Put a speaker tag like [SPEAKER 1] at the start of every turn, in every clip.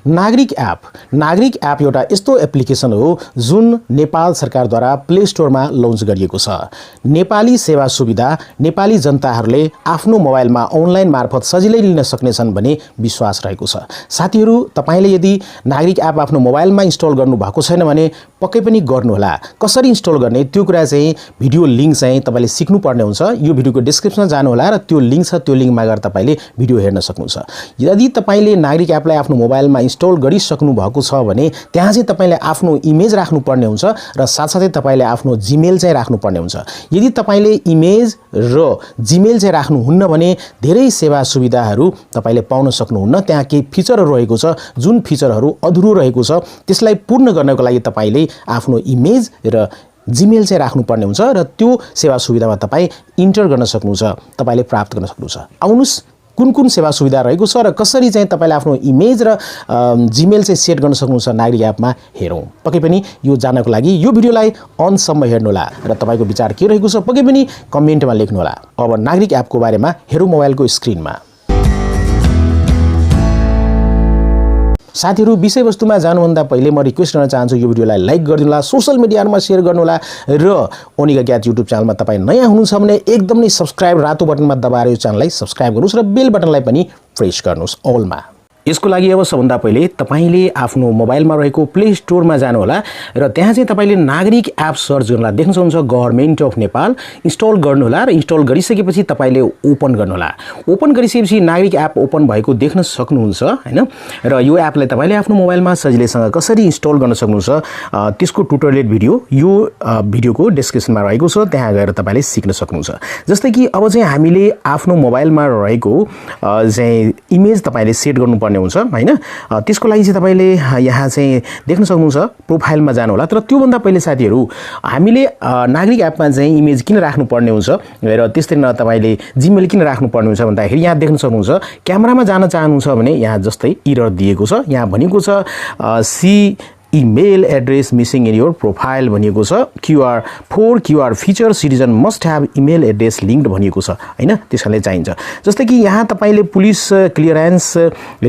[SPEAKER 1] नागरिक एप एउटा यस्तो एप्लिकेसन हो जुन नेपाल सरकारद्वारा प्ले स्टोरमा लन्च गरिएको छ। नेपाली सेवा सुविधा नेपाली जनताहरूले आफ्नो मोबाइलमा अनलाइन मार्फत सजिलै लिन सक्नेछन् भन्ने विश्वास रहेको छ। साथीहरू, तपाईले यदि नागरिक एप आफ्नो मोबाइलमा इन्स्टल गर्नु भएको छैन भने पक्कै पनि गर्नुहोला। कसरी इन्स्टल गर्ने त्यो कुरा चाहिँ भिडियो लिंक चाहिँ तपाईले सिक्नु पर्ने हुन्छ। यो भिडियोको डिस्क्रिप्सनमा जानुहोला र त्यो लिंक छ, त्यो लिंकमा गएर तपाईले भिडियो हेर्न सक्नुहुन्छ। यदि तपाईले नागरिक एपलाई आफ्नो मोबाइलमा इन्स्टल गरिसक्नु भएको छ भने त्यहाँ चाहिँ तपाईले आफ्नो इमेज राख्नु पर्ने हुन्छ र साथसाथै तपाईले आफ्नो जीमेल चाहिँ राख्नु पर्ने हुन्छ। यदि तपाईले इमेज र जीमेल चाहिँ राख्नुहुन्न भने धेरै सेवा सुविधाहरू तपाईले पाउन सक्नुहुन्न। त्यहाँ केही फिचरहरू रहेको छ जुन फिचरहरू अधुरो रहेको छ, त्यसलाई पूर्ण गर्नको लागि तपाईले आफ्नो इमेज र जीमेल चाहिँ राख्नुपर्ने हुन्छ र त्यो सेवा सुविधामा तपाईँ इन्टर गर्न सक्नुहुन्छ, तपाईले प्राप्त गर्न सक्नुहुन्छ। आउनुस् कुन सेवा सुविधा रहेको छ र कसरी चाहिँ तपाईले आफ्नो इमेज र जीमेल चाहिँ सेट गर्न सक्नुहुन्छ नागरिक एपमा हेरौँ। पक्कै पनि यो जान्नको लागि यो भिडियोलाई अन्तसम्म हेर्नुहोला र तपाईको विचार के रहेको छ पक्कै पनि कमेन्टमा लेख्नुहोला। अब नागरिक एपको बारेमा हेरौँ मोबाइलको स्क्रिनमा। साथीहरू, विषयवस्तुमा जानुभन्दा पहिले म रिक्वेस्ट गर्न चाहन्छु यो भिडियोलाई लाइक गरिदिनुहोला, सोशल मिडियामा सेयर गर्नुहोला र ओनिक अज्ञात युट्युब च्यानलमा तपाईँ नयाँ हुनुहुन्छ भने एकदमै सब्स्क्राइब रातो बटनमा दबाएर यो च्यानललाई सब्स्क्राइब गर्नुहोस् र बेल बटनलाई पनि प्रेस गर्नुहोस् अलमा। यसको लागि अब सबभन्दा पहिले तपाईले आफ्नो मोबाइलमा रहेको प्ले स्टोरमा जानुहोला र त्यहाँ चाहिँ तपाईले नागरिक एप सर्च गर्नुहोला। देख्न सक्नुहुन्छ गभर्नमेन्ट अफ नेपाल इन्स्टल गर्नुहोला र इन्स्टल गरिसकेपछि तपाईले ओपन गर्नुहोला। ओपन गरिसकेपछि नागरिक एप ओपन भएको देख्न सक्नुहुन्छ हैन। र यो एपलाई तपाईले आफ्नो मोबाइलमा सजिलैसँग कसरी इन्स्टल गर्न सक्नुहुन्छ त्यसको ट्युटोरियल भिडियो यो भिडियोको डिस्क्रिप्सनमा रहेको छ, त्यहाँ गएर तपाईले सिक्न सक्नुहुन्छ। जस्तै कि अब चाहिँ हामीले आफ्नो मोबाइलमा रहेको चाहिँ इमेज तपाईले सेट गर्नुपर्ने हुन्छ हैन। त्यसको लागि चाहिँ तपाईले यहाँ चाहिँ देख्न सक्नुहुन्छ प्रोफाइलमा जानुहोला। तर त्योभन्दा पहिले साथीहरू, हामीले नागरिक एपमा चाहिँ इमेज किन राख्नुपर्ने हुन्छ र त्यस्तै न तपाईले जीमेल किन राख्नुपर्ने हुन्छ भन्दाखेरि यहाँ देख्न सक्नुहुन्छ क्यामेरामा जान चाहनुहुन्छ भने यहाँ जस्तै एरर दिएको छ। यहाँ भनेको छ see email address missing in your profile भनिएको छ। QR feature citizen must have email address linked भनिएको छ हैन। त्यसैले चाहिन्छ। जस्तै कि यहाँ तपाईले पुलिस क्लियरेन्स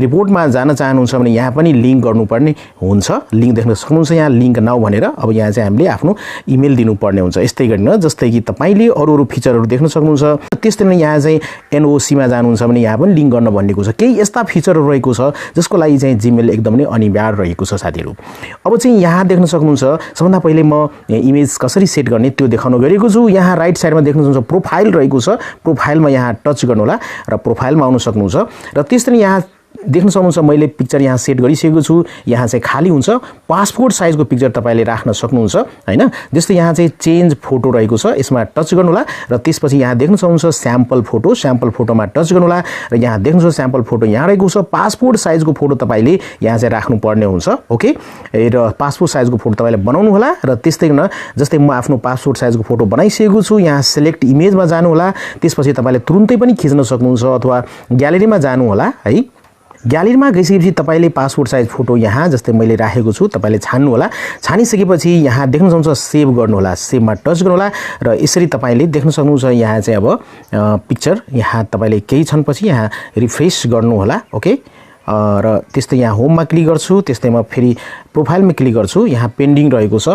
[SPEAKER 1] रिपोर्टमा जान चाहनुहुन्छ भने यहाँ पनि लिङ्क गर्नुपर्ने हुन्छ। लिङ्क देख्न सक्नुहुन्छ यहाँ लिङ्क नाउ भनेर। अब यहाँ चाहिँ हामीले आफ्नो इमेल दिनुपर्ने हुन्छ। यस्तै गरिन जस्तै कि तपाईले अरू फिचरहरू देख्न सक्नुहुन्छ। त्यस्तै नै यहाँ चाहिँ एनओसीमा जानुहुन्छ भने यहाँ पनि लिङ्क गर्न भनेको छ। केही यस्ता फिचरहरू रहेको छ जसको लागि चाहिँ जीमेल एकदमै अनिवार्य रहेको छ साथीहरू। अब चाहिँ यहाँ देख्न सक्नुहुन्छ सबभन्दा पहिले म इमेज कसरी सेट गर्ने त्यो देखाउन गएको छु। यहाँ राइट साइडमा देख्न सक्नुहुन्छ प्रोफाइल रहेको छ। प्रोफाइलमा यहाँ टच गर्नुहोला र प्रोफाइलमा आउन सक्नुहुन्छ र त्यसरी यहाँ देख्न सक्नुहुन्छ मैले पिक्चर यहाँ सेट गरिसकेको छु। यहाँ चाहिँ खाली हुन्छ। पासपोर्ट साइजको पिक्चर तपाईले राख्न सक्नुहुन्छ हैन। जस्तै यहाँ चाहिँ चेन्ज फोटो रहेको छ, यसमा टच गर्नुहोला र त्यसपछि यहाँ देख्न सक्नुहुन्छ स्याम्पल फोटो, स्याम्पल फोटोमा टच गर्नुहोला र यहाँ देख्न सक्नुहुन्छ स्याम्पल फोटो यहाँ रहेको छ। पासपोर्ट साइजको फोटो तपाईले यहाँ चाहिँ राख्नुपर्ने हुन्छ। ओके, र पासपोर्ट साइजको फोटो तपाईले बनाउनु होला र त्यस्तै गर्न जस्तै म आफ्नो पासपोर्ट साइजको फोटो बनाइसकेको छु। यहाँ सिलेक्ट इमेजमा जानु होला। त्यसपछि तपाईले तुरुन्तै पनि खिच्न सक्नुहुन्छ अथवा ग्यालेरीमा जानु होला है। ग्यालेरीमा गइसकेपछि तपाईले पासपोर्ट साइज फोटो यहाँ जस्तै मैले राखेको छु तपाईले छान्नु होला। छानिसकेपछि यहाँ देख्न सक्नुहुन्छ सेभ गर्नु होला। सेभमा टच गर्नु होला र यसरी तपाईले देख्न सक्नुहुन्छ यहाँ चाहिँ अब पिक्चर यहाँ तपाईले केही क्षणपछि यहाँ रिफ्रेश गर्नु होला। ओके, र त्यस्तै यहाँ होममा क्लिक गर्छु। त्यस्तै म फेरि प्रोफाइलमा क्लिक गर्छु। यहाँ पेन्डिङ रहेको छ।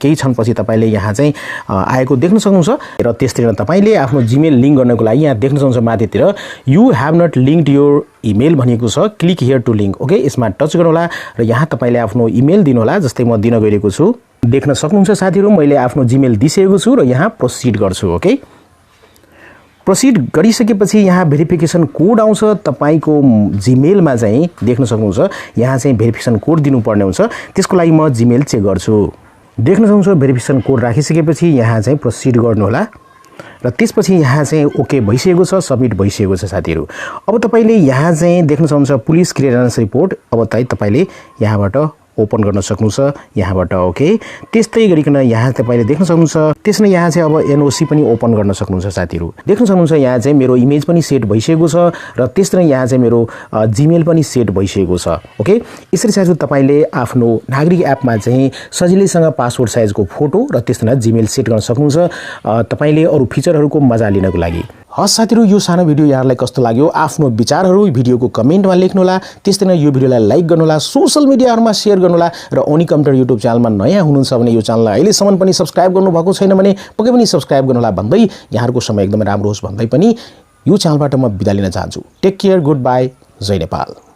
[SPEAKER 1] केही क्षणपछि तपाईले यहाँ चाहिँ आएको देख्न सक्नुहुन्छ र त्यसरी तपाईले आफ्नो जीमेल लिङ्क गर्नको लागि यहाँ देख्न सक्नुहुन्छ माथितिर you have not linked your email भनेको छ। Click here to link. Okay, यसमा टच गर्नु होला र यहाँ तपाईले आफ्नो इमेल दिनु होला। जस्तै म दिन गइरहेको छु। देख्न सक्नुहुन्छ साथीहरू मैले आफ्नो जीमेल दिइसकेको छु र यहाँ प्रोसिड गर्छु। ओके, प्रोसिड गरिसकेपछि यहाँ भेरिफिकेसन कोड आउँछ तपाईको जीमेलमा चाहिँ देख्न सक्नुहुन्छ। यहाँ चाहिँ भेरिफिकेसन कोड दिनुपर्ने हुन्छ। त्यसको लागि म जीमेल चेक गर्छु। देख्न सक्नुहुन्छ भेरिफिकेसन कोड राखिसकेपछि यहाँ चाहिँ प्रोसिड गर्नुहोला र त्यसपछि यहाँ चाहिँ ओके भइसकेको छ, सबमिट भइसकेको छ साथीहरू। अब तपाईले यहाँ चाहिँ देख्न सक्नुहुन्छ पुलिस क्लियरेन्स रिपोर्ट। अब तपाईले यहाँबाट ओपन गर्न सक्नुहुन्छ यहाँबाट। ओके, त्यस्तै गरिकन यहाँ तपाईले देख्न सक्नुहुन्छ। त्यसैले यहाँ चाहिँ अब एनओसी पनि ओपन गर्न सक्नुहुन्छ साथीहरू। देख्न सक्नुहुन्छ यहाँ चाहिँ मेरो इमेज पनि सेट भइसकेको छ र त्यसरी यहाँ चाहिँ मेरो जीमेल पनि सेट भइसकेको छ। ओके, यसरी साथीहरू तपाईले आफ्नो नागरिक एपमा चाहिँ सजिलैसँग पासपोर्ट साइजको फोटो र त्यसरी जीमेल सेट गर्न सक्नुहुन्छ तपाईले अरू फिचरहरूको मजा लिनको लागि। हस् साथीहरु, यो सानो भिडियो यहाँलाई कस्तो लाग्यो आफ्नो विचारहरु भिडियोको कमेन्टमा लेख्नुहोला। त्यस्तै नै यो भिडियोलाई लाइक गर्नुहोला, सोशल मिडियाहरुमा शेयर गर्नुहोला र ओनिक कम्प्युटर युट्युब च्यानलमा नयाँ हुनुहुन्छ भने यो च्यानललाई अहिलेसम्म पनि सब्स्क्राइब गर्नुभएको छैन भने पक्कै पनि सब्स्क्राइब गर्नुहोला भन्दै यहाँहरुको समय एकदमै राम्रो होस् भन्दै पनि यो च्यानलबाट म बिदा लिन चाहन्छु। टेक केयर, गुड बाइ, जय नेपाल।